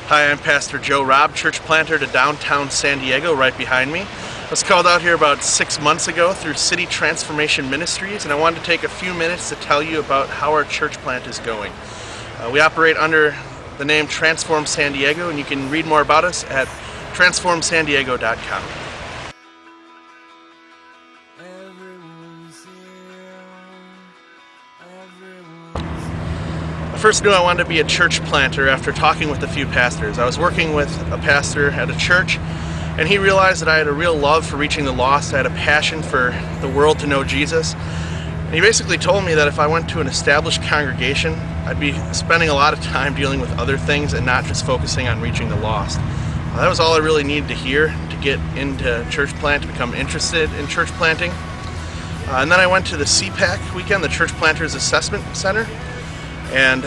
Hi, I'm Pastor Joe Robb, church planter to downtown San Diego, right behind me. I was called out here about 6 months ago through City Transformation Ministries, and I wanted to take a few minutes to tell you about how our church plant is going. We operate under the name Transform San Diego, and you can read more about us at transformsandiego.com. I first knew I wanted to be a church planter after talking with a few pastors. I was working with a pastor at a church, and he realized that I had a real love for reaching the lost. I had a passion for the world to know Jesus. And he basically told me that if I went to an established congregation, I'd be spending a lot of time dealing with other things and not just focusing on reaching the lost. That was all I really needed to hear to get into church plant, to become interested in church planting. And then I went to the CPAC weekend, the Church Planters Assessment Center, and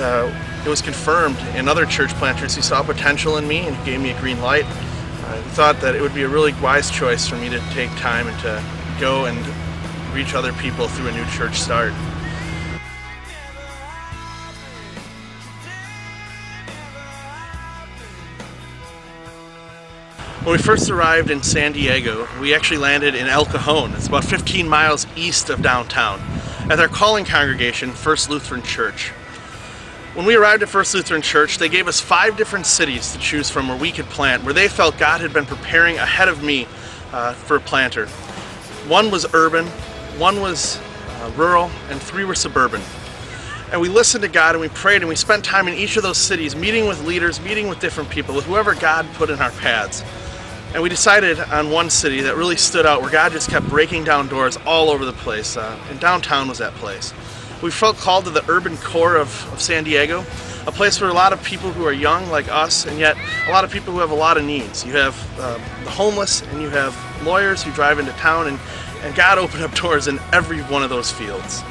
it was confirmed in other church planters who saw potential in me and gave me a green light. I thought that it would be a really wise choice for me to take time and to go and reach other people through a new church start. When we first arrived in San Diego, we actually landed in El Cajon. It's about 15 miles east of downtown, at our calling congregation, First Lutheran Church. When we arrived at First Lutheran Church, they gave us 5 different cities to choose from where we could plant, where they felt God had been preparing ahead of me for a planter. 1 was urban, 1 was rural, and 3 were suburban. And we listened to God and we prayed and we spent time in each of those cities, meeting with leaders, meeting with different people, with whoever God put in our paths. And we decided on one city that really stood out, where God just kept breaking down doors all over the place, and downtown was that place. We felt called to the urban core of San Diego, a place where a lot of people who are young like us, and yet a lot of people who have a lot of needs. You have the homeless, and you have lawyers who drive into town, and God opened up doors in every one of those fields.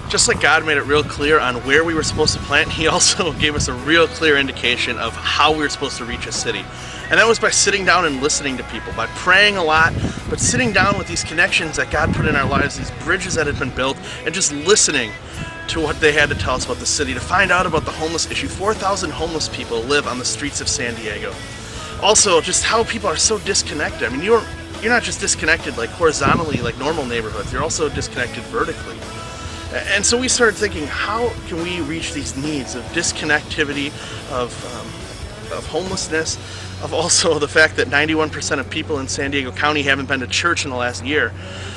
Just like God made it real clear on where we were supposed to plant, He also gave us a real clear indication of how we were supposed to reach a city. And that was by sitting down and listening to people, by praying a lot, but sitting down with these connections that God put in our lives, these bridges that had been built, and just listening to what they had to tell us about the city, to find out about the homeless issue. 4,000 homeless people live on the streets of San Diego. Also, just how people are so disconnected. I mean, you're not just disconnected like horizontally like normal neighborhoods, you're also disconnected vertically. And so we started thinking, how can we reach these needs of disconnectivity, of homelessness, of also the fact that 91% of people in San Diego County haven't been to church in the last year.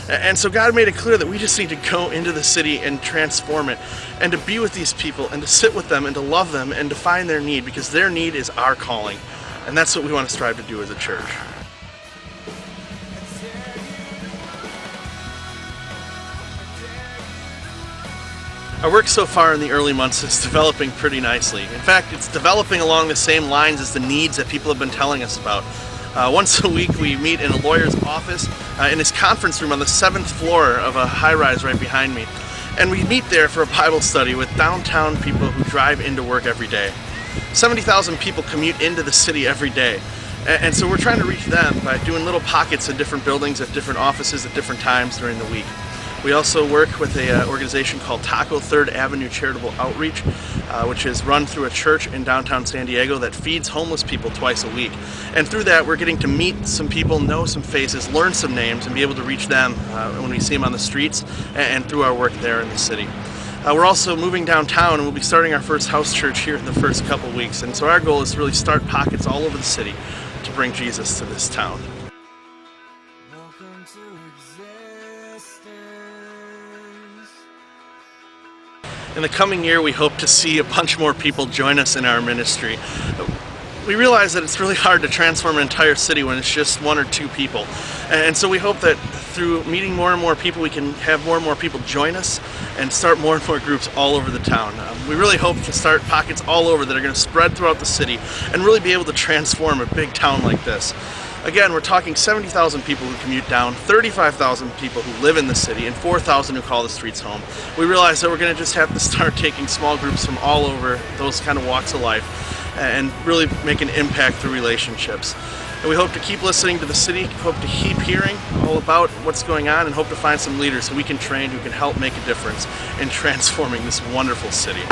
And so God made it clear that we just need to go into the city and transform it, and to be with these people, and to sit with them, and to love them, and to find their need, because their need is our calling. And that's what we want to strive to do as a church. Our work so far in the early months is developing pretty nicely. In fact, it's developing along the same lines as the needs that people have been telling us about. Once a week we meet in a lawyer's office in his conference room on the 7th floor of a high-rise right behind me. And we meet there for a Bible study with downtown people who drive into work every day. 70,000 people commute into the city every day. And so we're trying to reach them by doing little pockets in different buildings at different offices at different times during the week. We also work with an organization called Taco 3rd Avenue Charitable Outreach, which is run through a church in downtown San Diego that feeds homeless people twice a week. And through that, we're getting to meet some people, know some faces, learn some names, and be able to reach them when we see them on the streets and through our work there in the city. We're also moving downtown, and we'll be starting our first house church here in the first couple weeks. And so our goal is to really start pockets all over the city to bring Jesus to this town. Welcome to existence. In the coming year, we hope to see a bunch more people join us in our ministry. We realize that it's really hard to transform an entire city when it's just 1 or 2 people. And so we hope that through meeting more and more people, we can have more and more people join us and start more and more groups all over the town. We really hope to start pockets all over that are going to spread throughout the city and really be able to transform a big town like this. Again, we're talking 70,000 people who commute down, 35,000 people who live in the city, and 4,000 who call the streets home. We realize that we're going to just have to start taking small groups from all over those kind of walks of life and really make an impact through relationships. And we hope to keep listening to the city, hope to keep hearing all about what's going on, and hope to find some leaders who we can train who can help make a difference in transforming this wonderful city.